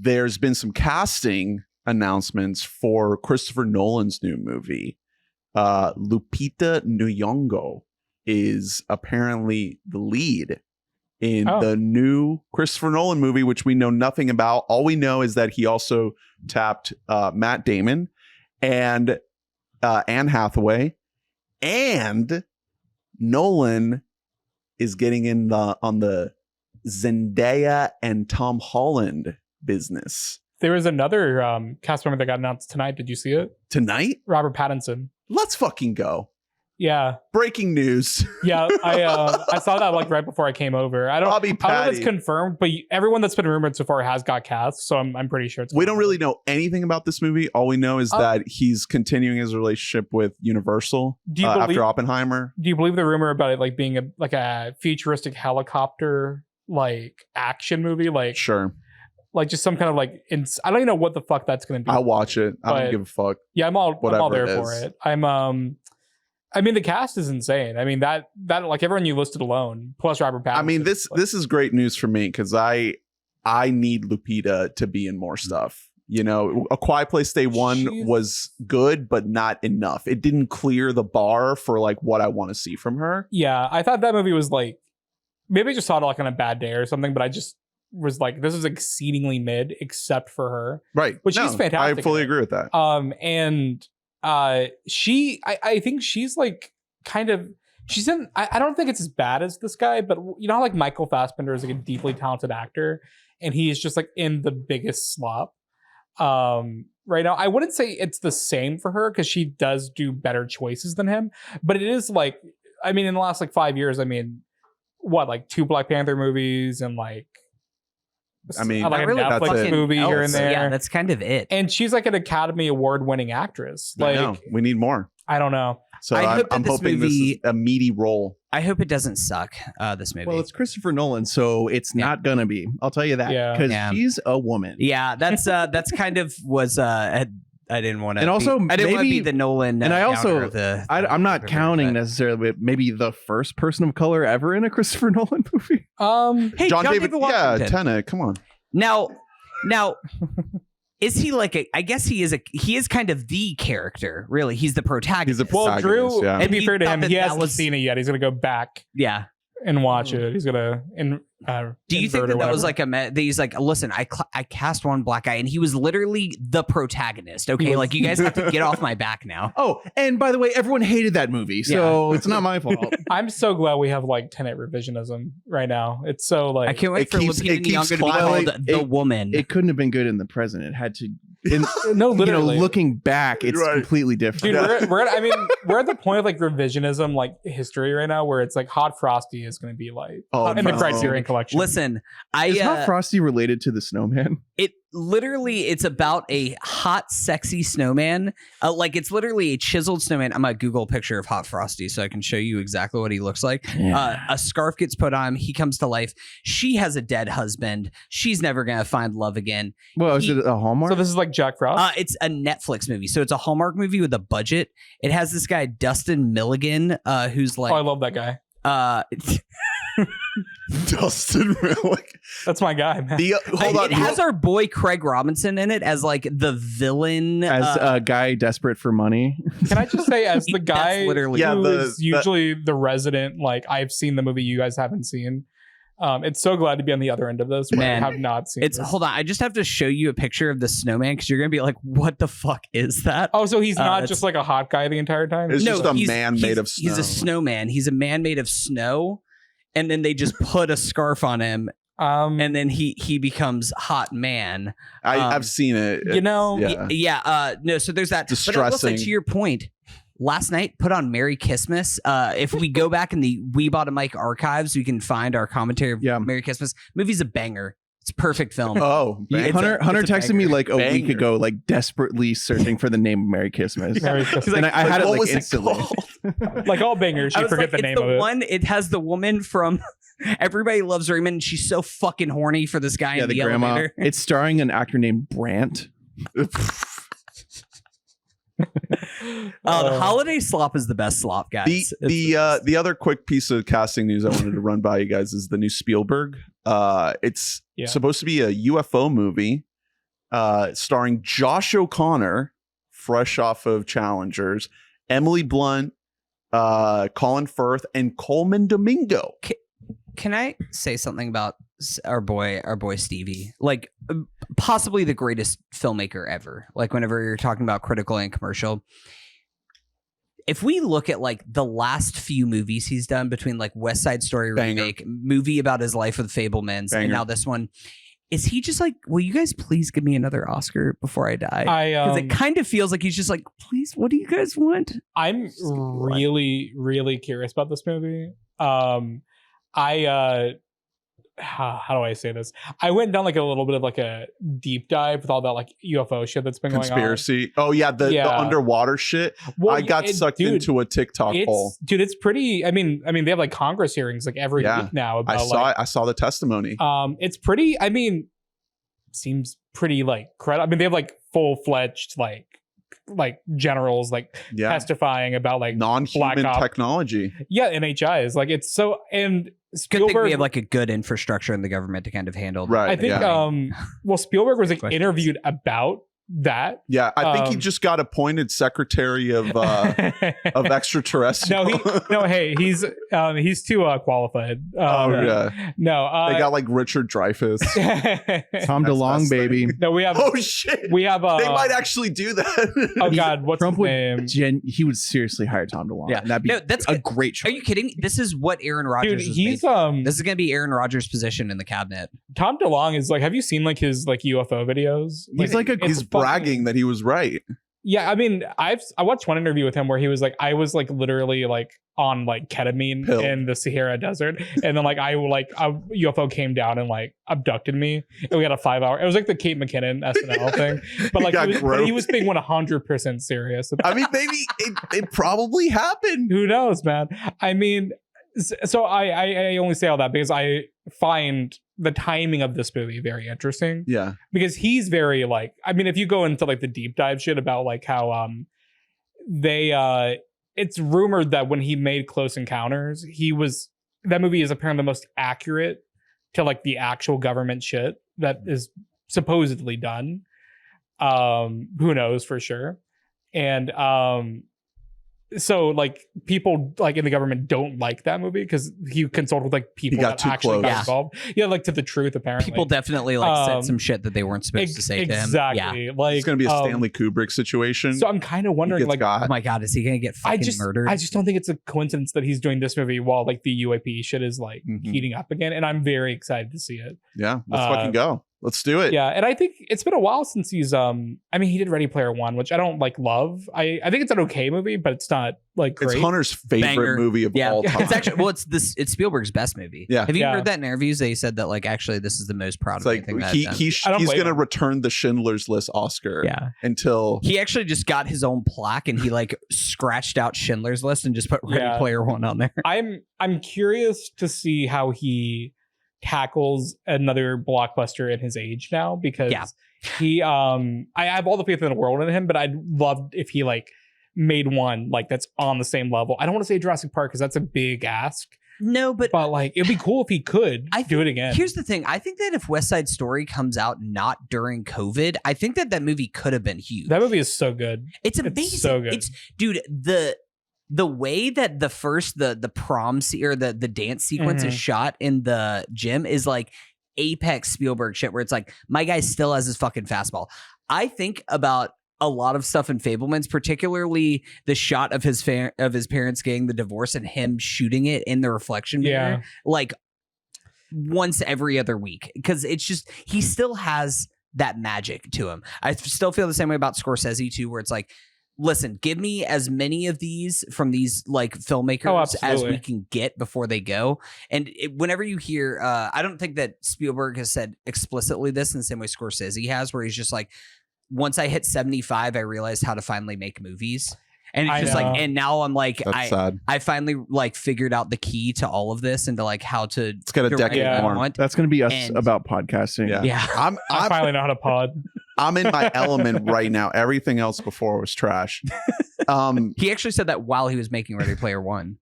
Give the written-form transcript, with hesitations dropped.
there's been some casting announcements for Christopher Nolan's new movie. Lupita Nyong'o is apparently the lead in the new Christopher Nolan movie, which we know nothing about. All we know is that he also tapped Matt Damon and Anne Hathaway, and Nolan is getting in on the Zendaya and Tom Holland business. There was another cast member that got announced tonight. Did you see it? Tonight? Robert Pattinson. Let's fucking go. Yeah. Breaking news. Yeah, I saw that like right before I came over. I don't know if it's confirmed, but everyone that's been rumored so far has got cast, so I'm pretty sure it's confirmed. We don't really know anything about this movie. All we know is that he's continuing his relationship with Universal after Oppenheimer. Do you believe the rumor about it like being a futuristic helicopter like action movie? Like sure. Like just some kind of like I don't even know what the fuck that's going to be. I'll watch it. I don't give a fuck. Yeah, I'm all there for it. I mean, the cast is insane. I mean, that like everyone you listed alone, plus Robert Pattinson. I mean, this is great news for me because I need Lupita to be in more stuff. You know, A Quiet Place Day 1 was good, but not enough. It didn't clear the bar for like what I want to see from her. Yeah, I thought that movie was like, maybe I just saw it like on a bad day or something, but I just was like, this is exceedingly mid, except for her. Right. But she's fantastic. I fully agree with that. I think she's like kind of, she's in, I don't think it's as bad as this guy, but you know how like Michael Fassbender is like a deeply talented actor and he's just like in the biggest slop right now. I wouldn't say it's the same for her because she does do better choices than him, but it is like, I mean, in the last like 5 years, I mean, what, like 2 Black Panther movies and like, I mean, like a really Netflix movie here and there. Yeah, that's kind of it. And she's like an Academy Award winning actress. Like, I know. We need more. I don't know. So I'm hoping this is a meaty role. I hope it doesn't suck, this movie. Well, it's Christopher Nolan, so it's not going to be. I'll tell you that. Because she's a woman. Yeah, that's kind of was... I didn't want to. And also, I didn't want to be the Nolan. And I also, of I'm not counting necessarily, but maybe the first person of color ever in a Christopher Nolan movie. Hey, John David Washington. Yeah, Tenet. Come on. Now, is he like I guess he is kind of the character. Really, he's the protagonist. He's the protagonist. Well, Drew. To be fair to him, he hasn't seen it yet. He's gonna go back. Yeah. And watch it. He's gonna. Do you think that was like that he's like, listen, I cast one black guy and he was literally the protagonist. Okay, like you guys have to get off my back now. Oh, and by the way, everyone hated that movie, so it's not my fault. I'm so glad we have like Tenet revisionism right now. It's so like I can't wait for Lupita Nyong'o to be called the woman. It couldn't have been good in the present. It had to. No, literally. You know, looking back, it's completely different. Dude, we're at the point of like revisionism, like history right now, where it's like Hot Frosty is going to be like in the Criterion Collection. Listen, is Hot Frosty related to the snowman? It's about a hot, sexy snowman. Like it's literally a chiseled snowman. I'm gonna Google a picture of Hot Frosty so I can show you exactly what he looks like. Yeah. A scarf gets put on him. He comes to life. She has a dead husband. She's never gonna find love again. Well, is it a Hallmark? So this is like Jack Frost? It's a Netflix movie. So it's a Hallmark movie with a budget. It has this guy, Dustin Milligan, who's like... Oh, I love that guy. Dustin Milligan. That's my guy, man. It has our boy Craig Robinson in it as like the villain. As a guy desperate for money. Can I just say, as the guy who is usually the resident, like I've seen the movie you guys haven't seen. It's so glad to be on the other end of this. Man, I have not seen this. Hold on, I just have to show you a picture of the snowman because you're gonna be like, "What the fuck is that?" Oh, so he's not just like a hot guy the entire time. It's just a man made of snow. He's a snowman. He's a man made of snow, and then they just put a scarf on him, and then he becomes hot man. I've seen it. You know, no. So there's that. Distressing. But I will say, to your point. Last night, put on Merry Christmas. If we go back in the We Bought a Mic archives, we can find our commentary of Merry Christmas. Movie's a banger. It's a perfect film. Oh, Hunter texted me like a week ago, like desperately searching for the name of Merry Christmas. Merry Christmas. And I had it like instantly. Like all bangers, you forget the name of it. It has the woman from Everybody Loves Raymond. She's so fucking horny for this guy in the grandma. Elevator. It's starring an actor named Brant. The holiday slop is the best slop, guys. The other quick piece of casting news I wanted to run by you guys is the new Spielberg. It's supposed to be a UFO movie. starring Josh O'Connor, fresh off of Challengers, Emily Blunt, Colin Firth, and Colman Domingo. Can I say something about our boy Stevie? Like, possibly the greatest filmmaker ever. Like, whenever you're talking about critical and commercial, if we look at like the last few movies he's done, between like West Side Story remake, movie about his life with Fabelmans, and now this one, is he just like, will you guys please give me another Oscar before I die? Because it kind of feels like he's just like, please, what do you guys want? I'm really, really curious about this movie. How do I say this? I went down like a little bit of like a deep dive with all that like UFO shit that's been conspiracy. Oh yeah, the underwater shit. Well, I got sucked into a TikTok hole. Dude, it's pretty. I mean, they have like Congress hearings like every week now. About, I saw the testimony. It's pretty. I mean, seems pretty like credible. I mean, they have like full-fledged like generals testifying about like non-human technology. Yeah, NHIs. Like it's so, and Spielberg, good thing we have like a good infrastructure in the government to kind of handle. Right. I think well, Spielberg was like interviewed about that. Yeah, I think he just got appointed secretary of extraterrestrial. Hey, he's too qualified. No, they got like Richard Dreyfuss, Tom DeLonge, baby. No, we have. Oh shit, we have. They might actually do that. Oh god, what's Trump his name? He would seriously hire Tom DeLonge. Yeah, that'd be that's a great choice. Are you kidding? This is what Aaron Rodgers. Dude, he's this is gonna be Aaron Rodgers' position in the cabinet. Tom DeLonge is like. Have you seen like his like UFO videos? He's bragging that he was right. Yeah, I mean, I watched one interview with him where he was like, I was like literally like on like ketamine in the Sahara Desert, and then like a UFO came down and like abducted me, and we had a 5-hour. It was like the Kate McKinnon SNL thing, but like he was being 100% serious. I mean, maybe it probably happened. Who knows, man? I mean, so I only say all that because I find the timing of this movie very interesting. Yeah. Because he's very like, I mean, if you go into like the deep dive shit about like how it's rumored that when he made Close Encounters, that movie is apparently the most accurate to like the actual government shit that is supposedly done. Who knows for sure. And so like people like in the government don't like that movie because he consulted with like people that actually got involved. Yeah, like to the truth apparently. People definitely like said some shit that they weren't supposed to say to him. Exactly. Yeah. Like it's gonna be a Stanley Kubrick situation. So I'm kind of wondering like, oh my god, is he gonna get fucking murdered? I just don't think it's a coincidence that he's doing this movie while like the UAP shit is like heating up again, and I'm very excited to see it. Yeah, let's fucking go. Let's do it. Yeah, and I think it's been a while since he's I mean he did Ready Player One, which I don't like love. I think it's an okay movie, but it's not like great. It's Hunter's favorite movie of all time. It's actually it's Spielberg's best movie. Yeah. Have you heard that in interviews? They said that like actually this is the most proud of anything that he's gonna return the Schindler's List Oscar. Yeah. Until he actually just got his own plaque and he like scratched out Schindler's List and just put Ready Player One on there. I'm curious to see how he tackles another blockbuster in his age now, because he I have all the faith in the world in him, but I'd love if he like made one like that's on the same level. I don't want to say Jurassic Park because that's a big ask. No, but like it'd be cool if he could do it again. Here's the thing. I think that if West Side Story comes out not during COVID, I think that movie could have been huge. That movie is so good. It's amazing. It's so good. Dude, the way that the first the prom or the dance sequence is shot in the gym is like apex Spielberg shit, where it's like my guy still has his fucking fastball. I think about a lot of stuff in Fabelmans, particularly the shot of his parents getting the divorce and him shooting it in the reflection mirror, like once every other week, because it's just he still has that magic to him. I still feel the same way about Scorsese too, where it's like, listen, give me as many of these from these like filmmakers as we can get before they go. And whenever you hear, I don't think that Spielberg has said explicitly this in the same way Scorsese has, where he's just like, once I hit 75, I realized how to finally make movies. And it's just like, and now I'm like, I finally like figured out the key to all of this and to like how to. It's got a decade more. That's going to be us about podcasting. Yeah. I'm finally know how to pod. I'm in my element right now. Everything else before was trash. He actually said that while he was making Ready Player One.